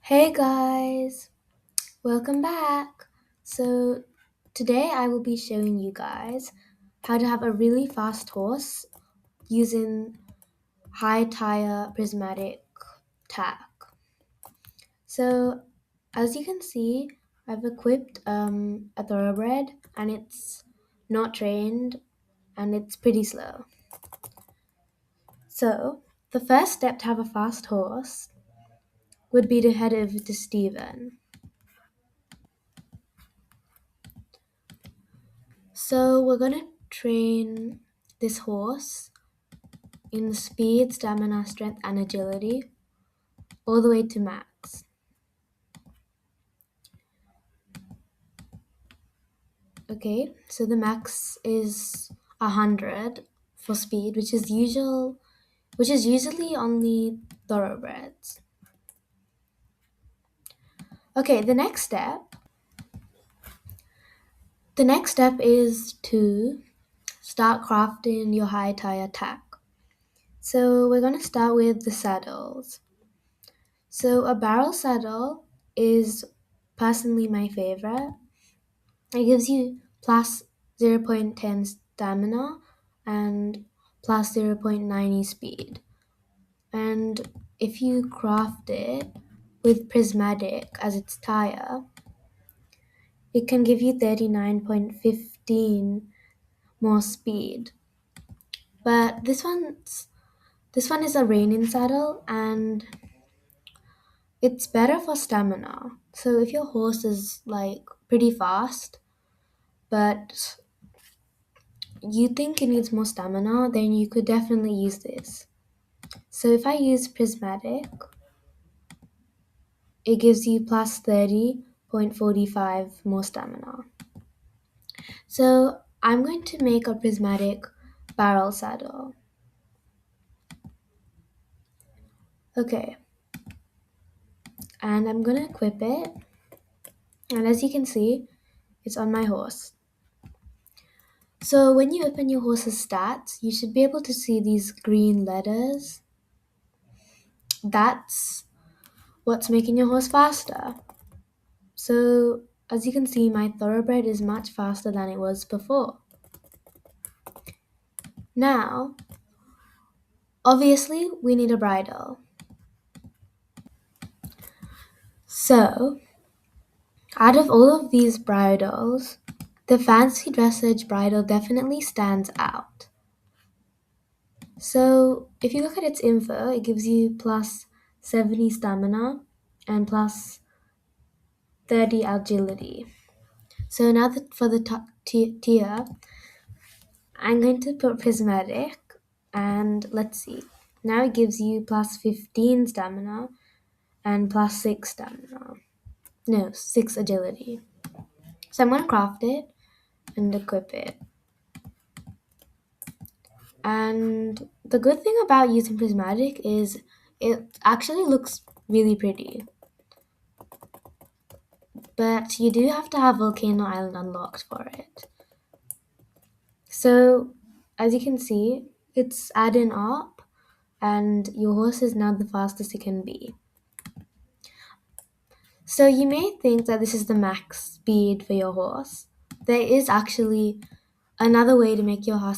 Hey guys, welcome back. So, today I will be showing you guys how to have a really fast horse using high tire prismatic tack. So, as you can see, I've equipped a thoroughbred and it's not trained and it's pretty slow. So, the first step to have a fast horse would be to head over to Steven. So we're gonna train this horse in speed, stamina, strength, and agility all the way to max. Okay, so the max is 100 for speed, which is usually only thoroughbreds. Okay, the next step is to start crafting your high tire tack. So we're gonna start with the saddles. So a barrel saddle is personally my favorite. It gives you plus 0.10 stamina and plus 0.90 speed. And if you craft it with prismatic as its tire, it can give you 39.15 more speed. But this one is a reining saddle and it's better for stamina. So if your horse is like pretty fast, but you think it needs more stamina, then you could definitely use this. So if I use prismatic, it gives you plus 30.45 more stamina. So I'm going to make a prismatic barrel saddle. Okay, and I'm gonna equip it. And as you can see, it's on my horse. So when you open your horse's stats, you should be able to see these green letters. That's what's making your horse faster. So as you can see, my thoroughbred is much faster than it was before. Now, obviously, we need a bridle. So, out of all of these bridles, the fancy dressage bridle definitely stands out. So, if you look at its info, it gives you plus 70 stamina and plus 30 agility. So now that for the top tier, I'm going to put prismatic and let's see. Now it gives you plus 15 stamina and plus 6 stamina. No, 6 agility. So I'm going to craft it and equip it. And the good thing about using prismatic is it actually looks really pretty. But you do have to have Volcano Island unlocked for it. So as you can see, it's adding up and your horse is now the fastest it can be. So you may think that this is the max speed for your horse. There is actually another way to make your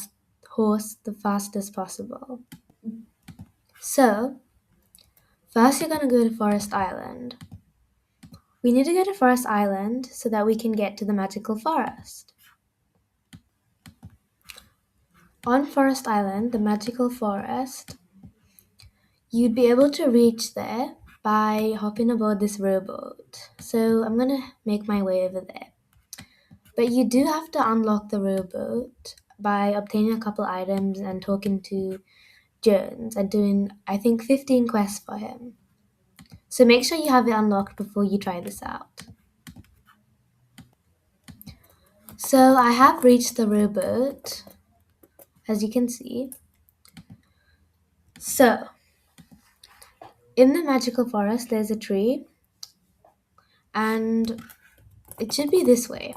horse the fastest possible. So, first you're going to go to Forest Island. We need to go to Forest Island so that we can get to the magical forest. On Forest Island, the magical forest, you'd be able to reach there by hopping aboard this rowboat. So I'm going to make my way over there. But you do have to unlock the rowboat by obtaining a couple items and talking to Jones and doing, I think, 15 quests for him. So make sure you have it unlocked before you try this out. So I have reached the rowboat, as you can see. So, in the magical forest, there's a tree, and it should be this way.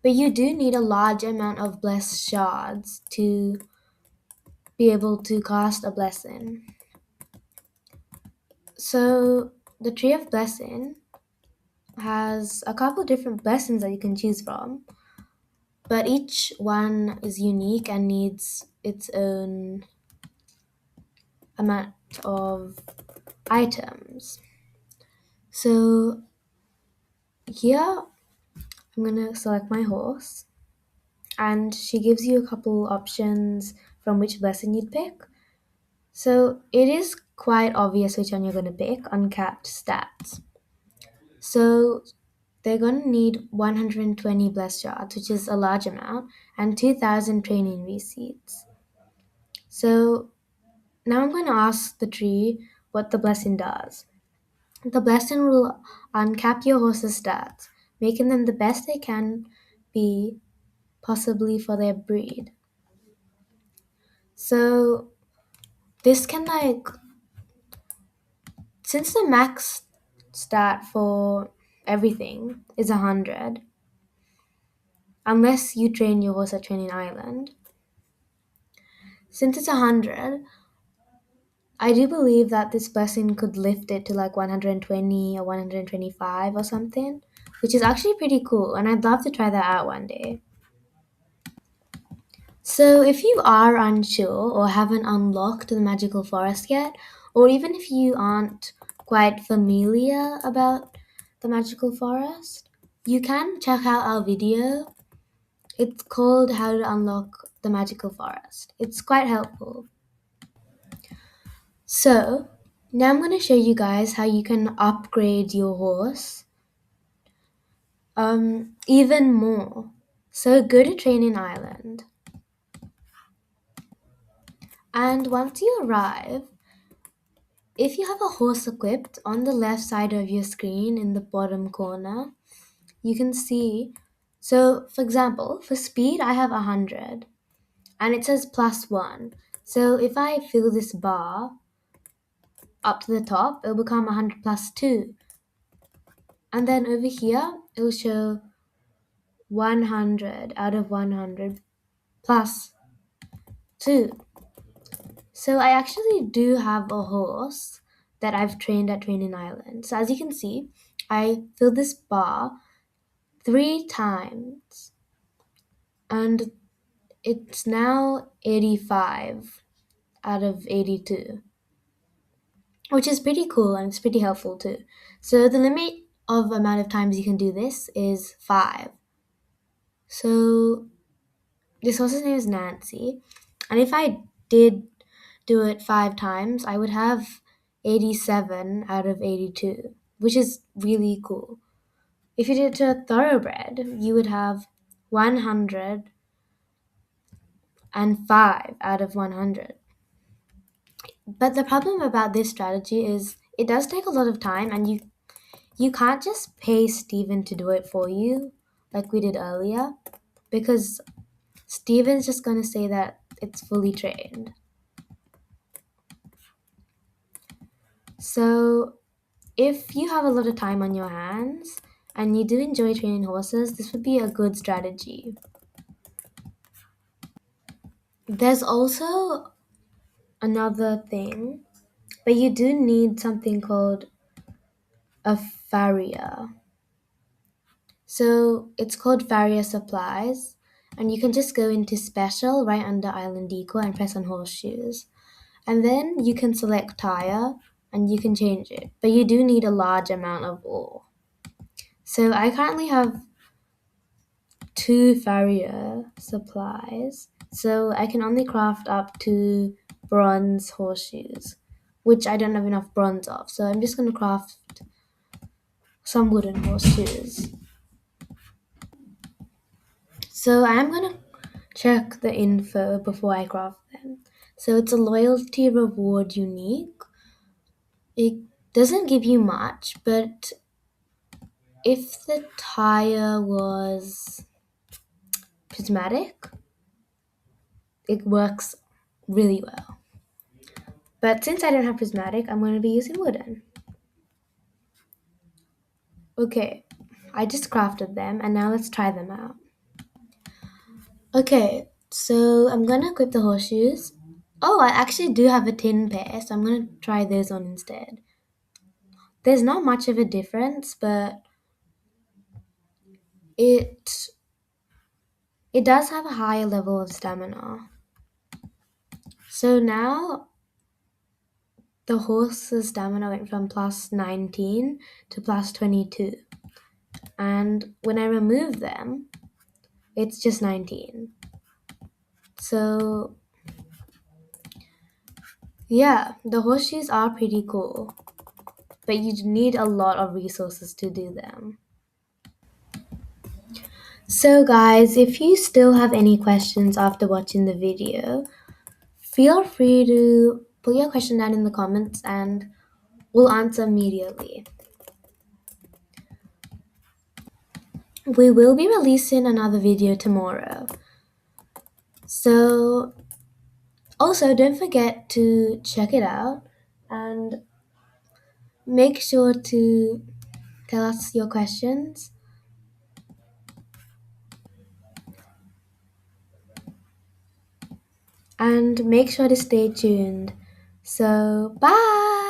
But you do need a large amount of blessed shards to be able to cast a blessing. So the Tree of Blessing has a couple different blessings that you can choose from, but each one is unique and needs its own amount of items. So here I'm gonna select my horse, and she gives you a couple options from which blessing you'd pick. So it is quite obvious which one you're gonna pick, uncapped stats. So they're gonna need 120 bless shards, which is a large amount, and 2,000 training receipts. So now I'm going to ask the tree what the blessing does. The blessing will uncap your horse's stats, making them the best they can be possibly for their breed. So this can since the max stat for everything is 100, unless you train your horse at Training Island, since it's 100, I do believe that this blessing could lift it to like 120 or 125 or something, which is actually pretty cool, and I'd love to try that out one day. So, if you are unsure or haven't unlocked the magical forest yet, or even if you aren't quite familiar about the magical forest, you can check out our video. It's called How to Unlock the Magical Forest. It's quite helpful. So, now I'm going to show you guys how you can upgrade your horse even more. So, go to Training Island, and once you arrive, if you have a horse equipped on the left side of your screen in the bottom corner, you can see. So, for example, for speed, I have 100 and it says +1. So, if I fill this bar up to the top, it'll become 100 +2. And then over here, it'll show 100 out of 100 +2. So I actually do have a horse that I've trained at Training Island. So as you can see, I filled this bar 3 times and it's now 85 out of 82, which is pretty cool and it's pretty helpful too. So the limit of amount of times you can do this is 5. So this horse's name is Nancy, and if I did do it 5 times, I would have 87 out of 82, which is really cool. If you did it to a thoroughbred, you would have 105 out of 100. But the problem about this strategy is it does take a lot of time, and you can't just pay Steven to do it for you like we did earlier, because Steven's just going to say that it's fully trained. So if you have a lot of time on your hands and you do enjoy training horses, this would be a good strategy. There's also another thing, but you do need something called a farrier. So it's called farrier supplies, and you can just go into special right under island decor and press on horseshoes. And then you can select tire and you can change it, but you do need a large amount of ore. So I currently have 2 farrier supplies, so I can only craft up to bronze horseshoes, which I don't have enough bronze of. So I'm just going to craft some wooden horseshoes. So I'm going to check the info before I craft them. So it's a loyalty reward unique. It doesn't give you much, but if the tire was prismatic, it works really well. But since I don't have prismatic, I'm going to be using wooden. Okay, I just crafted them and now let's try them out. Okay, so I'm going to equip the horseshoes. Oh, I actually do have a tin pair, so I'm going to try those on instead. There's not much of a difference, but it it does have a higher level of stamina. So now the horse's stamina went from plus 19 to plus 22. And when I remove them, it's just 19. So yeah, the horseshoes are pretty cool, but you need a lot of resources to do them. So guys, if you still have any questions after watching the video, feel free to put your question down in the comments and we'll answer immediately. We will be releasing another video tomorrow. So also don't forget to check it out and make sure to tell us your questions. And make sure to stay tuned. So, bye!